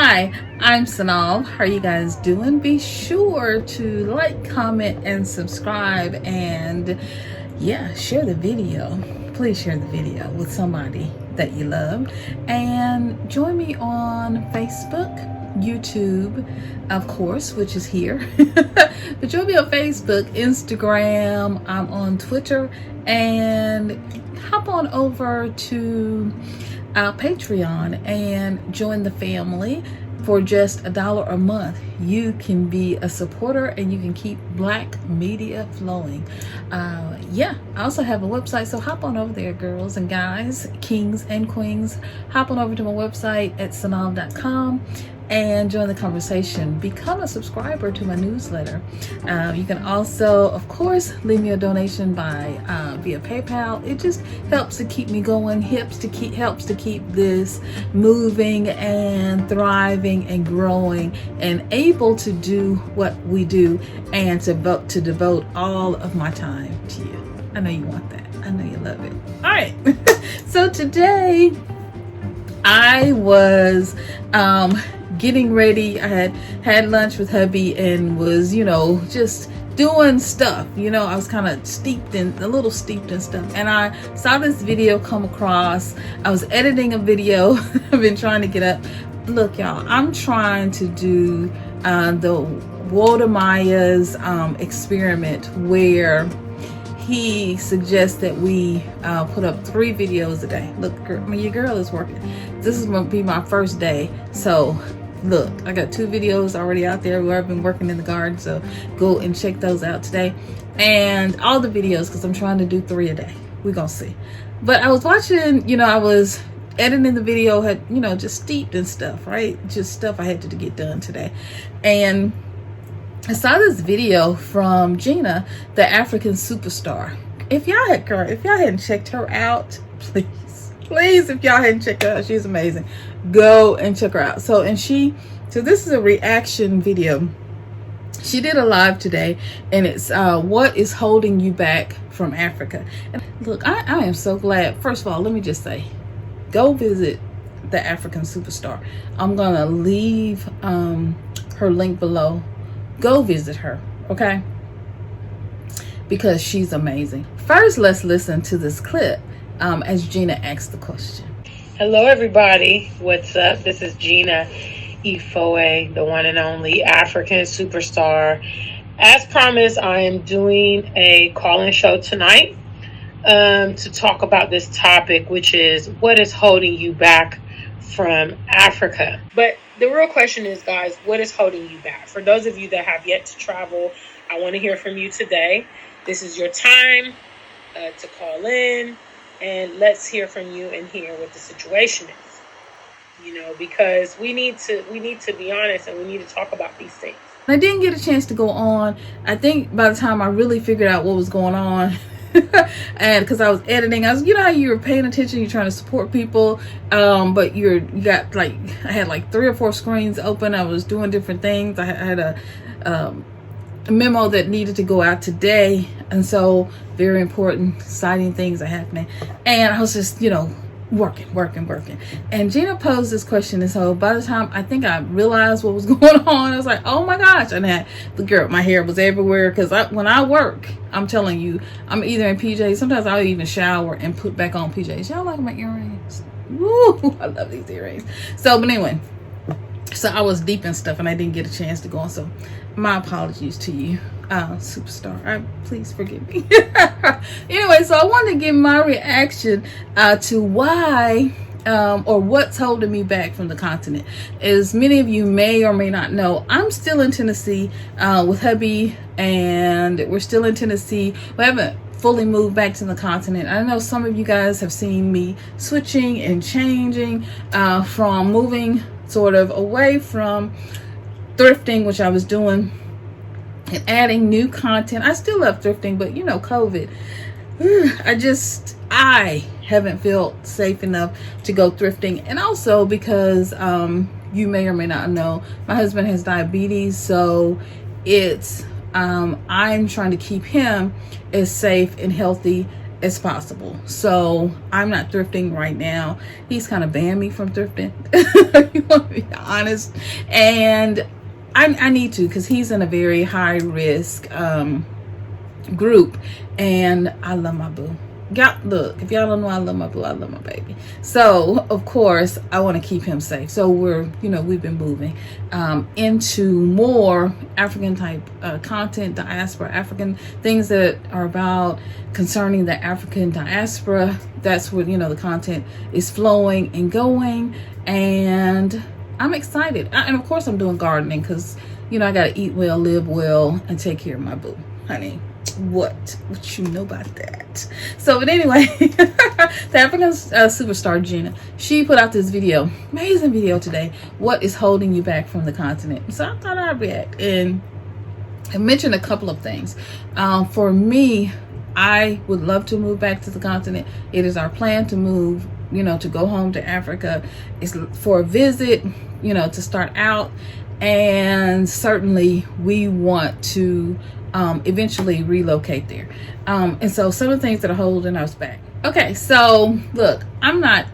Hi, I'm Synolve. How are you guys doing? Be sure to like, comment, and subscribe, and yeah, share the video. Please share the video with somebody that you love, and join me on Facebook, YouTube, of course, which is here. But join me on Facebook, Instagram. I'm on Twitter, and hop on over to Patreon and join the family. For just $1 a month, you can be a supporter and you can keep Black media flowing. Yeah, I also have a website, so hop on over there, girls and guys, kings and queens. Hop on over to my website at synolve.com and join the conversation. Become a subscriber to my newsletter. You can also, of course, leave me a donation by via PayPal. It just helps to keep me going, helps to keep this moving and thriving and growing and able to do what we do, and to devote all of my time to you. I know you want that. I know you love it. All right. So today I was getting ready. I had lunch with hubby and was, just doing stuff. I was kind of a little steeped in stuff. And I saw this video come across. I was editing a video I've been trying to get up. Look, y'all, I'm trying to do the Walter Maya's experiment, where he suggests that we put up 3 videos a day. Look, your girl is working. This is going to be my first day. So look, I got 2 videos already out there where I've been working in the garden. So go and check those out today. And all the videos, because I'm trying to do 3 a day. We're going to see. But I was watching, I was editing the video, had, just steeped in stuff, right? Just stuff I had to get done today. And I saw this video from Gina, the African superstar. If y'all hadn't checked her out, please, if y'all hadn't checked her out, she's amazing. Go and check her out. So this is a reaction video. She did a live today, and it's what is holding you back from Africa. And look, I am so glad. First of all, let me just say, go visit the African superstar. I'm gonna leave her link below. Go visit her, okay? Because she's amazing. First, let's listen to this clip as Gina asks the question. Hello, everybody. What's up? This is Gina Ifoe, the one and only African superstar. As promised, I am doing a call-in show tonight to talk about this topic, which is what is holding you back from Africa. But the real question is, guys, what is holding you back? For those of you that have yet to travel, I want to hear from you today. This is your time to call in, and let's hear from you and hear what the situation is. Because we need to be honest, and we need to talk about these things. I didn't get a chance to go on. I think by the time I really figured out what was going on, and because I was editing, how you were paying attention, you're trying to support people, but I had 3 or 4 screens open. I was doing different things. I had a memo that needed to go out today, and so very important, exciting things are happening, and I was just working. And Gina posed this question, and so by the time I think I realized what was going on, I was like, oh my gosh. And my hair was everywhere, because when I work, I'm telling you, I'm either in PJs. Sometimes I'll even shower and put back on PJs. Y'all like my earrings? Woo, I love these earrings. But anyway, so I was deep in stuff and I didn't get a chance to go on. So my apologies to you, superstar. Please forgive me. Anyway, so I wanted to give my reaction to why or what's holding me back from the continent. As many of you may or may not know, I'm still in Tennessee with hubby, and we're still in Tennessee. We haven't fully moved back to the continent. I know some of you guys have seen me switching and changing from moving sort of away from thrifting, which I was doing, and adding new content. I still love thrifting, but COVID, I haven't felt safe enough to go thrifting. And also because you may or may not know, my husband has diabetes, so it's I'm trying to keep him as safe and healthy as possible. So I'm not thrifting right now. He's kind of banned me from thrifting. You want to be honest, and I need to, because he's in a very high risk group, and I love my boo. Y'all, look, if y'all don't know, I love my boo, I love my baby. So of course I want to keep him safe. So we've been moving into more African type content, diaspora, African things that are about concerning the African diaspora. That's where the content is flowing and going, and I'm excited. And of course I'm doing gardening, because I gotta eat well, live well, and take care of my boo, honey. What you know about that? So, but anyway, the African superstar Gina, she put out this video, amazing video today. What is holding you back from the continent? So I thought I'd react, and I mentioned a couple of things. For me, I would love to move back to the continent. It is our plan to move, to go home to Africa. It's for a visit, to start out, and certainly we want to eventually relocate there. And so some of the things that are holding us back. Okay, so look, I'm not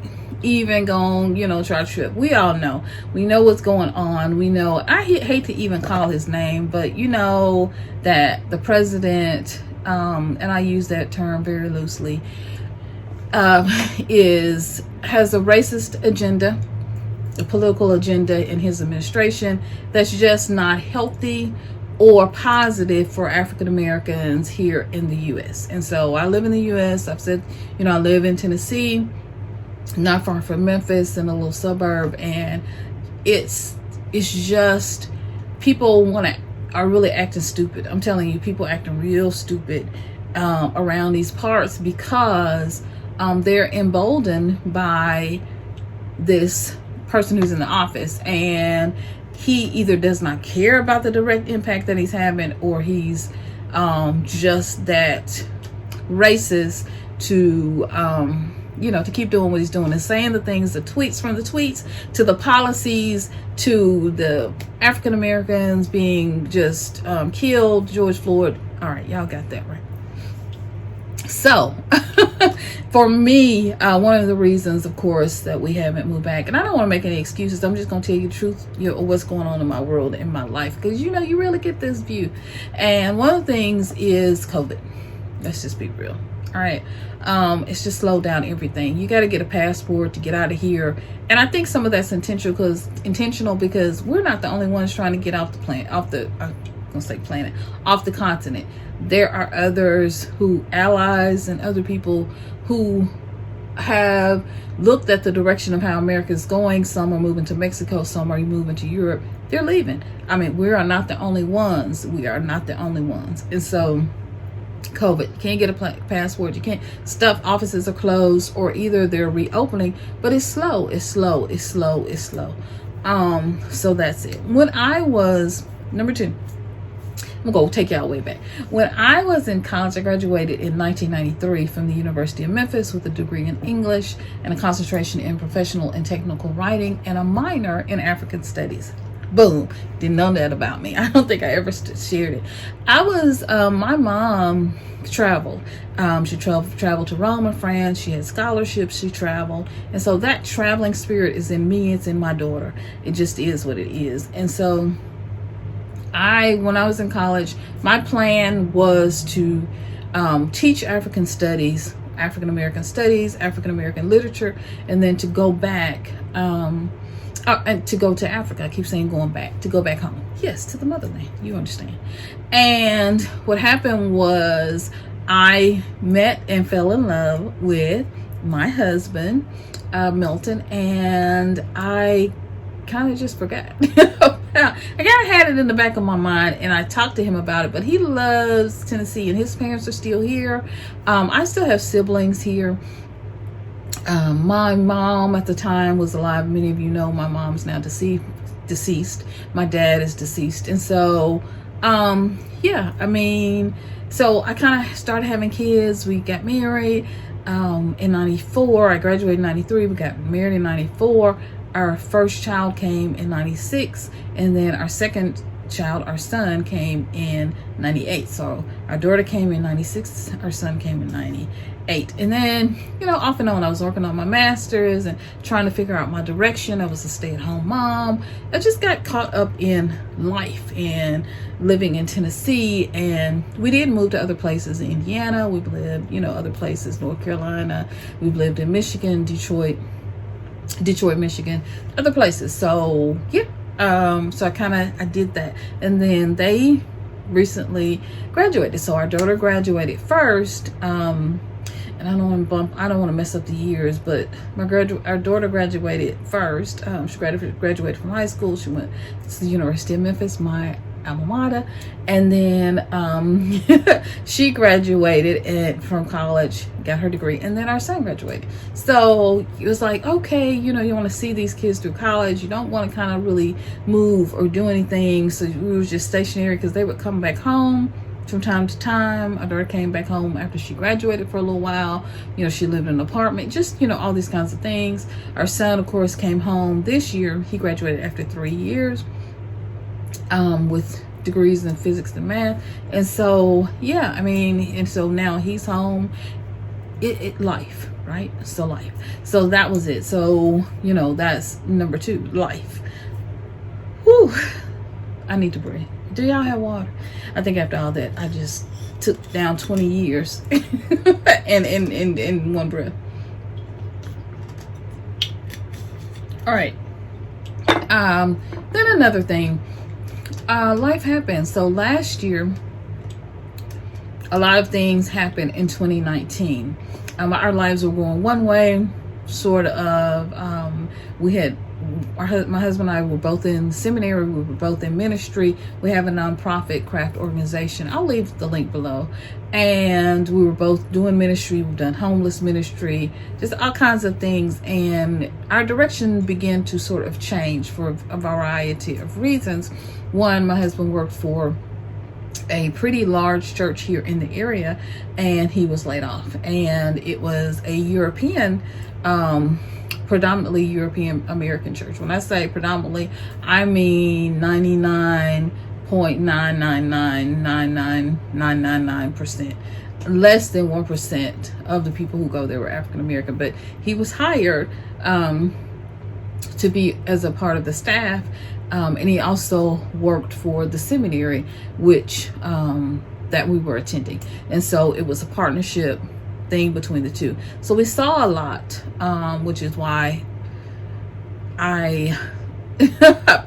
even going, try to trip. We all know. We know what's going on. We know, I hate to even call his name, but that the president, and I use that term very loosely, has a racist agenda, a political agenda in his administration that's just not healthy or positive for African Americans here in the U.S. And so I live in the U.S. I've said, I live in Tennessee, not far from Memphis, in a little suburb, and it's just people are really acting stupid. I'm telling you, people acting real stupid around these parts, because they're emboldened by this person who's in the office, and he either does not care about the direct impact that he's having, or he's just that racist to to keep doing what he's doing and saying the things, the tweets to the policies, to the African Americans being just killed, George Floyd. All right, y'all got that right. So for me, one of the reasons, of course, that we haven't moved back, and I don't want to make any excuses, I'm just going to tell you the truth, what's going on in my world, in my life, because you really get this view. And one of the things is COVID. Let's just be real. All right. It's just slowed down everything. You got to get a passport to get out of here. And I think some of that's intentional because we're not the only ones trying to get off the planet, off the continent. There are others allies and other people who have looked at the direction of how America is going. Some are moving to Mexico, some are moving to Europe. They're leaving. I mean, we are not the only ones. We are not the only ones. And so COVID, you can't get a passport, you can't, offices are closed, or either they're reopening, but it's slow. So that's it. When I was, number two, I'm gonna go take y'all way back. When I was in college, I graduated in 1993 from the University of Memphis with a degree in English and a concentration in professional and technical writing and a minor in African studies. Boom. Didn't know that about me. I don't think I ever shared it. I was, my mom traveled. She traveled to Rome and France. She had scholarships. She traveled. And so that traveling spirit is in me. It's in my daughter. It just is what it is. And so when I was in college, my plan was to teach African studies, African American studies, African American literature, and then to go back, and to go to Africa. I keep saying going back, to go back home. Yes, to the motherland. You understand. And what happened was I met and fell in love with my husband, Milton, and I kind of just forgot. I kind of had it in the back of my mind, and I talked to him about it, but he loves Tennessee and his parents are still here. I still have siblings here. My mom at the time was alive. Many of you know my mom's now deceased. My dad is deceased. And so, yeah, I mean, so I kind of started having kids. We got married in 94. I graduated in 93. We got married in 94. Our first child came in 96. And then our second child, our son, came in 98. So our daughter came in 96, our son came in 98. And then, you know, off and on, I was working on my master's and trying to figure out my direction. I was a stay-at-home mom. I just got caught up in life and living in Tennessee. And we did move to other places in Indiana. We've lived, you know, other places, North Carolina. We've lived in Michigan, Detroit, Michigan, other places. So yeah, so I did that. And then they recently graduated. So our daughter graduated first. And I don't want to mess up the years, but our daughter graduated first. She graduated from high school. She went to the University of Memphis, my alma mater, and then she graduated from college, got her degree, and then our son graduated. So it was like, okay, you know, you want to see these kids through college. You don't want to kind of really move or do anything. So we were just stationary because they would come back home from time to time. Our daughter came back home after she graduated for a little while. You know, she lived in an apartment, just, you know, all these kinds of things. Our son, of course, came home this year. He graduated after 3 years with degrees in physics and math. And so, yeah, I mean, and so now he's home. Life, right? So life. So that was it. So, you know, that's number 2, life. Whew. I need to breathe. Do y'all have water? I think after all that, I just took down 20 years in one breath. All right. Then another thing, life happens. So last year, a lot of things happened in 2019. Our lives were going one way, sort of. My husband and I were both in seminary. We were both in ministry. We have a nonprofit craft organization. I'll leave the link below. And we were both doing ministry. We've done homeless ministry, just all kinds of things. And our direction began to sort of change for a variety of reasons. One, my husband worked for a pretty large church here in the area, and he was laid off. And it was a European, predominantly European American church. When I say predominantly, I mean 99.9999999%. Less than 1% of the people who go there were African American. But he was hired to be as a part of the staff, and he also worked for the seminary, which that we were attending. And so it was a partnership thing between the two. So we saw a lot, which is why I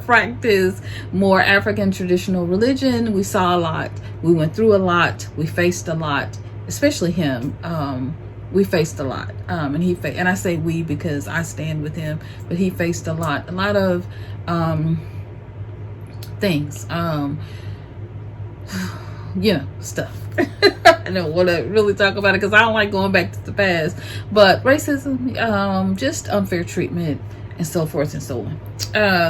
practice more African traditional religion. We saw a lot. We went through a lot. We faced a lot, especially him. We faced a lot, and I say we because I stand with him, but he faced a lot of things, you know, stuff. I don't want to really talk about it because I don't like going back to the past, but racism, just unfair treatment, and so forth and so on.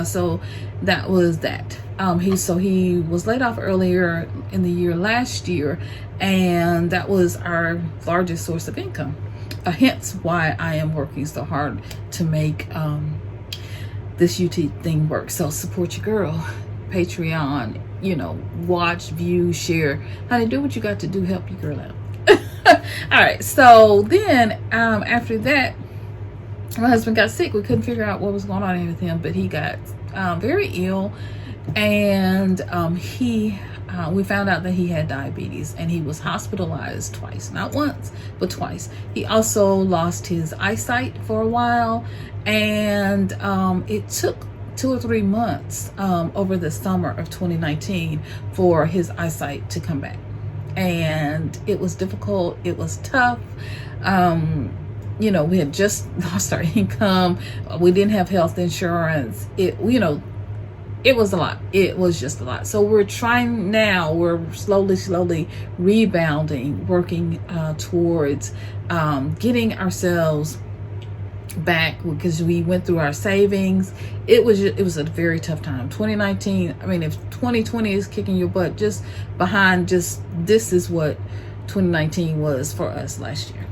So that was that. He was laid off earlier in the year last year, and that was our largest source of income. Hence why I am working so hard to make this YouTube thing work. So support your girl. Patreon, you know, watch, view, share. Honey, do what you got to do. Help your girl out. All right. So then after that, my husband got sick. We couldn't figure out what was going on with him, but he got very ill, and we found out that he had diabetes, and he was hospitalized twice, not once, but twice. He also lost his eyesight for a while, and it took 2 or 3 months over the summer of 2019 for his eyesight to come back. And it was difficult. It was tough. You know, we had just lost our income. We didn't have health insurance. It was a lot. It was just a lot. So we're trying now. We're slowly rebounding, working towards getting ourselves back, because we went through our savings. It was a very tough time. 2019, I mean, if 2020 is kicking your butt, just behind, just this is what 2019 was for us last year.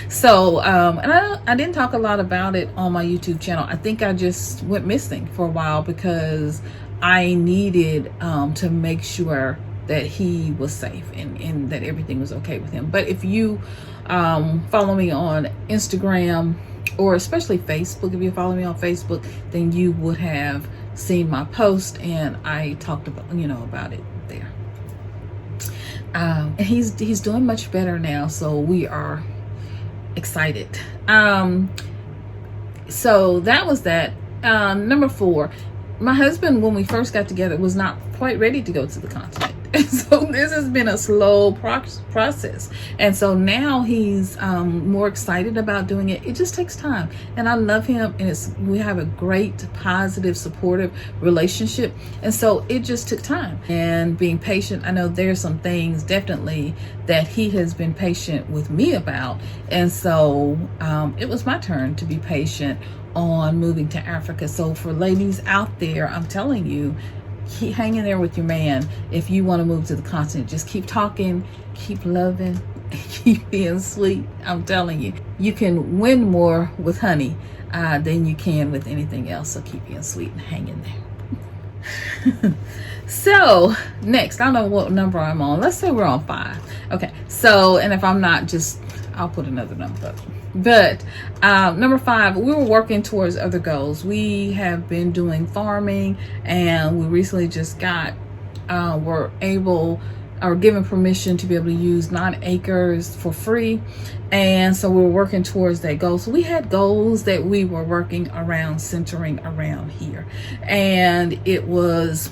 So and I didn't talk a lot about it on my YouTube channel. I think I just went missing for a while because I needed to make sure that he was safe and that everything was okay with him. But if you follow me on Instagram, or especially Facebook, if you follow me on Facebook, then you would have seen my post, and I talked about, about it there. And he's doing much better now, so we are excited. So that was that. Number 4, my husband, when we first got together, was not quite ready to go to the continent. And so this has been a slow process. And so now he's more excited about doing it. It just takes time. And I love him. And we have a great, positive, supportive relationship. And so it just took time. And being patient, I know there's some things definitely that he has been patient with me about. And so it was my turn to be patient on moving to Africa. So for ladies out there, I'm telling you, keep hanging there with your man. If you want to move to the continent, just keep talking, keep loving, keep being sweet. I'm telling you, you can win more with honey than you can with anything else. So keep being sweet and hang in there. So next, I don't know what number I'm on. Let's say we're on 5. Okay, so, and if I'm not, just I'll put another number up. But number 5, we were working towards other goals. We have been doing farming, and we recently just were able, or given permission to be able to use 9 acres for free. And so we were working towards that goal. So we had goals that we were working around, centering around here. And it was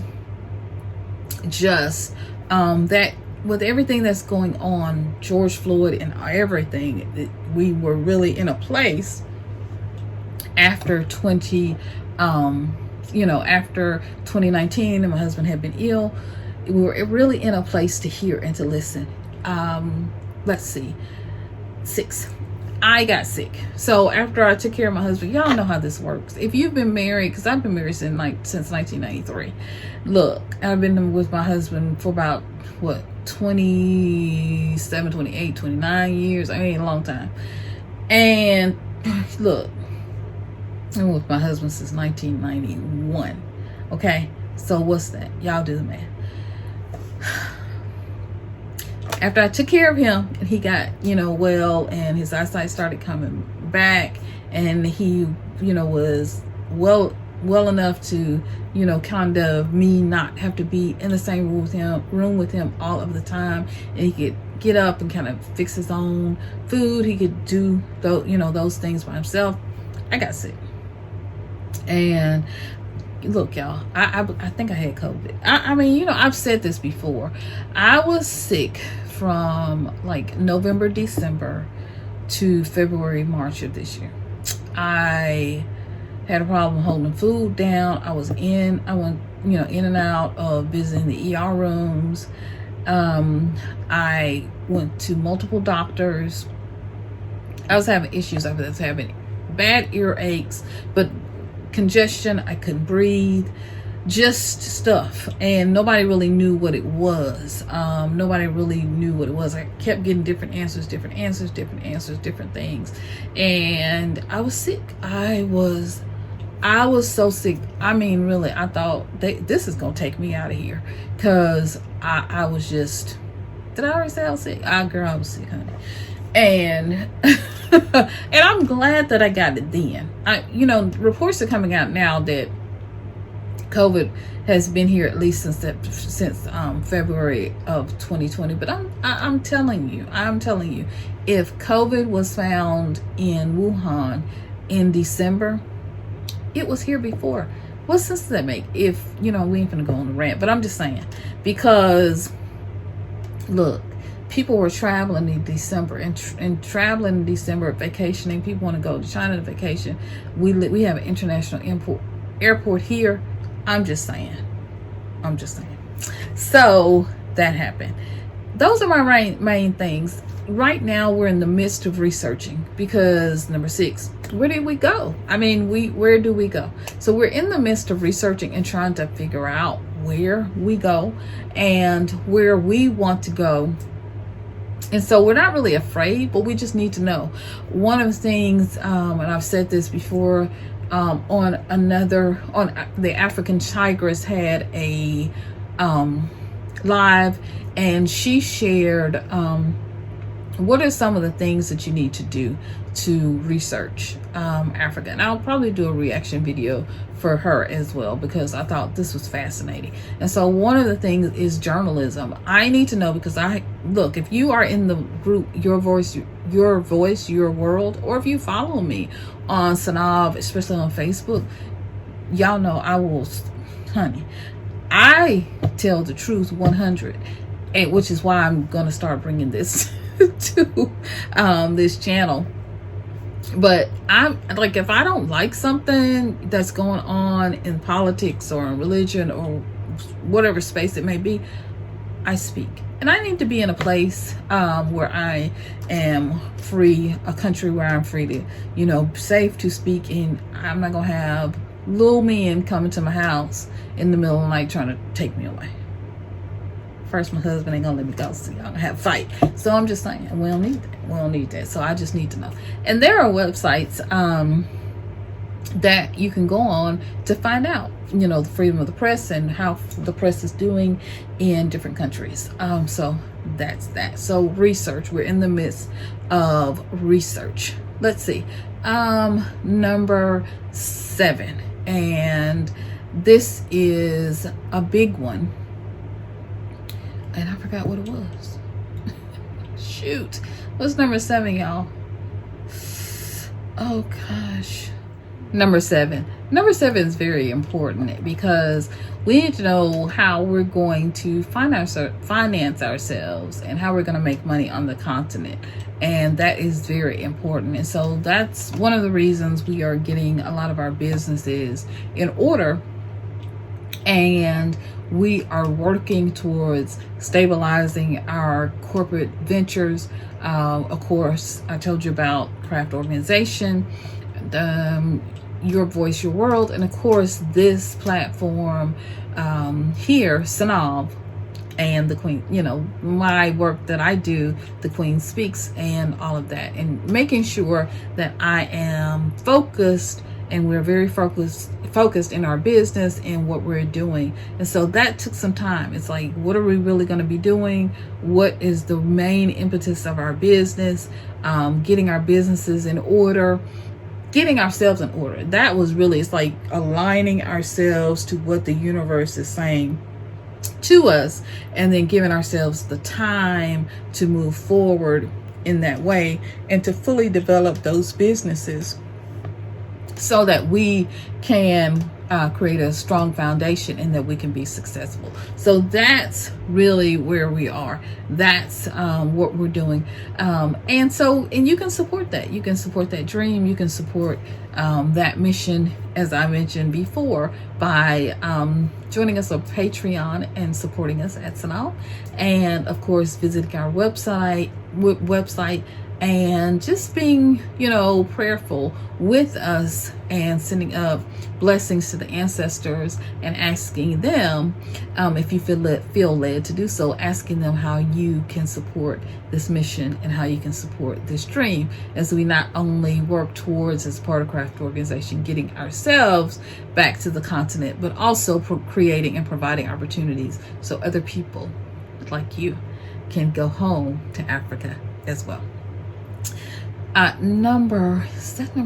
just that with everything that's going on, George Floyd and everything, we were really in a place after after 2019, and my husband had been ill. We were really in a place to hear and to listen. Let's see, 6. I got sick. So after I took care of my husband, y'all know how this works. If you've been married, because I've been married since 1993. Look, I've been with my husband for about, 27, 28, 29 years. I mean, a long time. And look, I've been with my husband since 1991. Okay, so what's that? Y'all do the math. After I took care of him and he got, well, and his eyesight started coming back, and he, was well enough to, kind of me not have to be in the same room with him all of the time, and he could get up and kind of fix his own food. He could do those things by himself. I got sick. And look, y'all, I think I had COVID. I mean, I've said this before. I was sick from like November, December to February, March of this year. I had a problem holding food down. I went, in and out of visiting the ER rooms. I went to multiple doctors. I was having issues. I was having bad earaches, but congestion. I couldn't breathe, just stuff, and nobody really knew what it was. I kept getting different answers, different things, and I was sick. I was so sick. I mean, really, I thought this is gonna take me out of here, because I was just, did I already say I was sick? Girl, I was sick, honey. And and I'm glad that I got it then. Reports are coming out now that COVID has been here at least since February of 2020. But I'm telling you, if COVID was found in Wuhan in December, it was here before. What sense does that make? If we ain't gonna go on the rant, but I'm just saying, because look, people were traveling in December and traveling in December, vacationing. People want to go to China to vacation. We have an international airport here. I'm just saying. So that happened. Those are my main things. Right now, we're in the midst of researching, because number 6, where did we go? I mean, where do we go? So we're in the midst of researching and trying to figure out where we go and where we want to go. And so we're not really afraid, but we just need to know. One of the things, and I've said this before, on the African tigress had a live, and she shared what are some of the things that you need to do to research Africa. And I'll probably do a reaction video for her as well, because I thought this was fascinating. And so one of the things is journalism. I need to know, because look, if you are in the group Your Voice, Your World, or if you follow me on Synolve, especially on Facebook, y'all know I will, honey, I tell the truth 100, and which is why I'm gonna start bringing this to this channel. But I'm like, if I don't like something that's going on in politics or in religion or whatever space it may be, I speak. And I need to be in a place where I am free, a country where I'm free to, you know, safe to speak. And I'm not gonna have little men coming to my house in the middle of the night trying to take me away. First, my husband ain't gonna let me go, so y'all gonna have a fight. So I'm just saying, we don't need that. We don't need that. So I just need to know. And there are websites that you can go on to find out, you know, the freedom of the press and how the press is doing in different countries. So that's that. So research, we're in the midst of research. Let's see. Number 7, and this is a big one. And I forgot what it was. Shoot. What's number 7, y'all? Oh, gosh. Number 7. Number 7 is very important, because we need to know how we're going to finance ourselves and how we're going to make money on the continent. And that is very important. And so that's one of the reasons we are getting a lot of our businesses in order. And we are working towards stabilizing our corporate ventures. Of course, I told you about craft organization, Your Voice, Your World, and of course this platform here, Synolve, and the Queen, you know, my work that I do, the Queen Speaks, and all of that, and making sure that I am focused, and we're very focused in our business and what we're doing. And so that took some time. It's like, what are we really going to be doing? What is the main impetus of our business? Getting our businesses in order, getting ourselves in order. That was really, it's like aligning ourselves to what the universe is saying to us, and then giving ourselves the time to move forward in that way and to fully develop those businesses, so that we can create a strong foundation and that we can be successful. So that's really where we are. That's what we're doing. And you can support that. You can support that dream. You can support that mission, as I mentioned before, by joining us on Patreon and supporting us at Synolve. And of course, visiting our website, and just being, you know, prayerful with us and sending up blessings to the ancestors and asking them, if you feel led to do so, asking them how you can support this mission and how you can support this dream, as we not only work towards, as part of craft organization, getting ourselves back to the continent, but also creating and providing opportunities so other people like you can go home to Africa as well. Is that number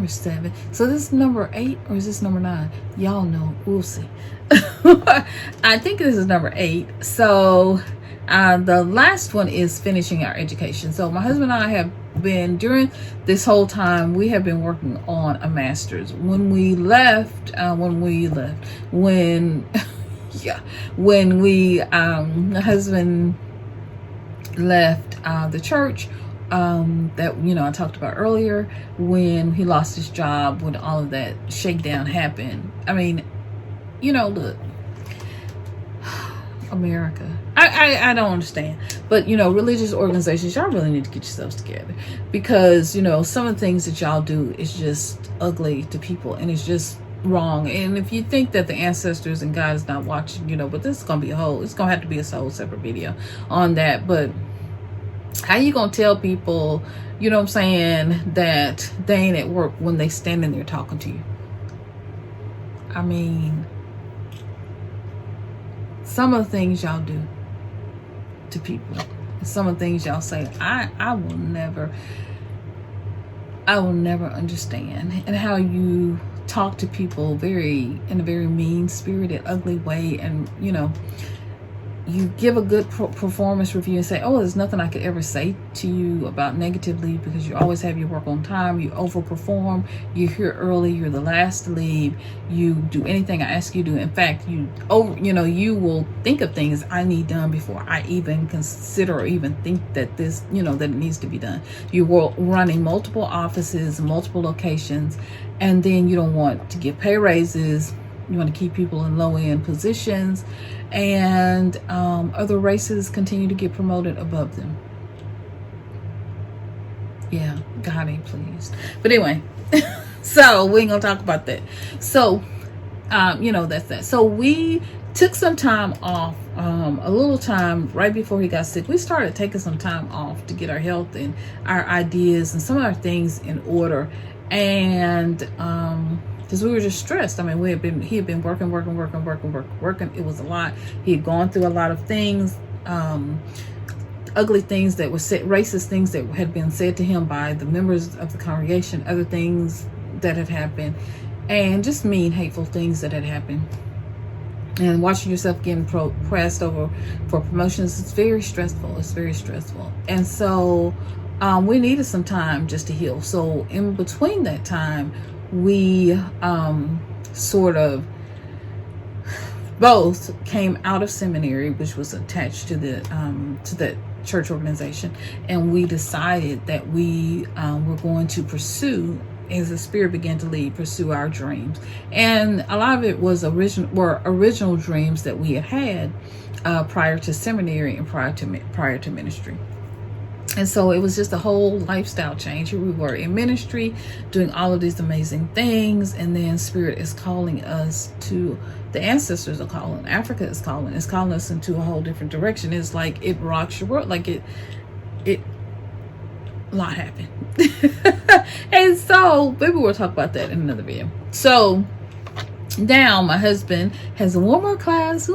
7? So this is number 8, or is this number 9? Y'all know, we'll see. I think this is number 8. So the last one is finishing our education. So my husband and I have been, during this whole time, we have been working on a master's. When my husband left the church, that, you know, I talked about earlier, when he lost his job, when all of that shakedown happened. I mean, you know, look, America, I don't understand, but, you know, religious organizations, y'all really need to get yourselves together, because, you know, some of the things that y'all do is just ugly to people, and it's just wrong. And if you think that the ancestors and God is not watching, you know, but this is gonna be it's gonna have to be a whole separate video on that. But how you gonna tell people, you know what I'm saying, that they ain't at work when they standing there talking to you? I mean, some of the things y'all do to people. Some of the things y'all say, I will never understand. And how you talk to people in a very mean-spirited, ugly way, and you know, you give a good performance review and say, oh, there's nothing I could ever say to you about negatively, because you always have your work on time, you overperform, you're here early, you're the last to leave, you do anything I ask you to do. In fact, you will think of things I need done before I even consider or even think that this, that it needs to be done. You were running multiple offices, multiple locations, and then you don't want to give pay raises. You want to keep people in low-end positions, and other races continue to get promoted above them. Yeah, God ain't pleased. But anyway, so we ain't gonna talk about that. So, that's that. So we took some time off, a little time right before he got sick. We started taking some time off to get our health and our ideas and some of our things in order, and because we were just stressed. I mean, he had been working. It was a lot. He had gone through a lot of things, ugly things that were said, racist things that had been said to him by the members of the congregation, other things that had happened, and just mean, hateful things that had happened. And watching yourself getting pressed over for promotions, it's very stressful. It's very stressful. And so we needed some time just to heal. So in between that time, we sort of both came out of seminary, which was attached to the church organization, and we decided that we were going to pursue, as the Spirit began to lead, pursue our dreams. And a lot of it was original dreams that we had prior to seminary and prior to ministry. And so it was just a whole lifestyle change. Here we were in ministry doing all of these amazing things, and then Spirit is calling us to, the ancestors are calling, Africa is calling, it's calling us into a whole different direction. It's like it rocks your world, like a lot happened. And so maybe we'll talk about that in another video. So now my husband has one more class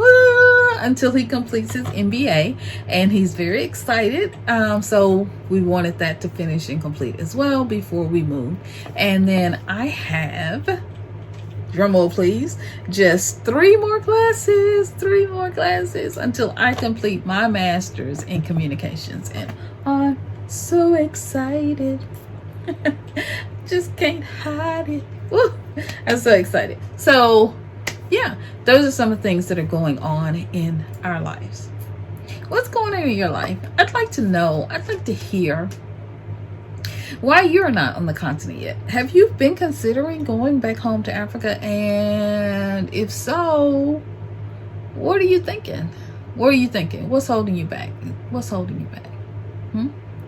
until he completes his MBA, and he's very excited. So we wanted that to finish and complete as well before we move. And then I have, drum roll please, just 3 more classes until I complete my master's in communications, and I'm so excited. Just can't hide it. Woo. I'm so excited. So yeah, those are some of the things that are going on in our lives. What's going on in your life? I'd like to know, I'd like to hear why you're not on the continent yet. Have you been considering going back home to Africa? And if so, what are you thinking? What's holding you back? What's holding you back?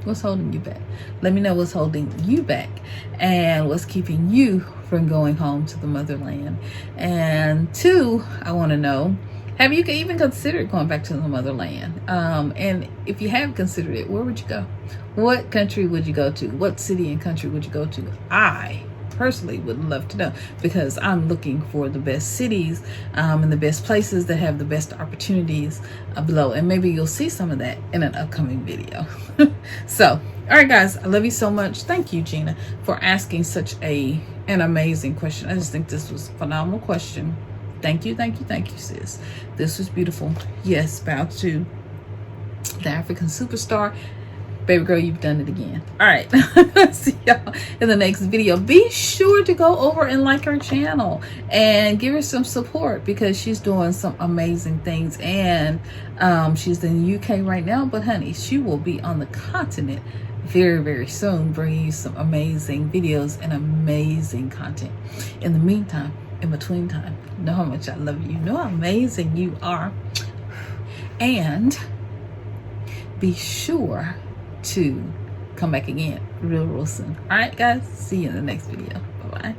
What's holding you back? Let me know what's holding you back, and what's keeping you from going home to the motherland. And 2, I want to know, have you even considered going back to the motherland? And if you have considered it, where would you go? What country would you go to? What city and country would you go to? I personally would love to know, because I'm looking for the best cities and the best places that have the best opportunities below, and maybe you'll see some of that in an upcoming video. So all right guys, I love you so much. Thank you, Gina, for asking such an amazing question. I just think this was a phenomenal question. Thank you, sis. This was beautiful. Yes, bow to the African superstar. Baby girl, you've done it again. All right. See y'all in the next video. Be sure to go over and like her channel and give her some support, because she's doing some amazing things. And she's in the UK right now, but honey, she will be on the continent very, very soon, bringing you some amazing videos and amazing content. In the meantime, in between time, you know how much I love you. You know how amazing you are. And be sure to come back again real soon. All right guys, see you in the next video. Bye bye.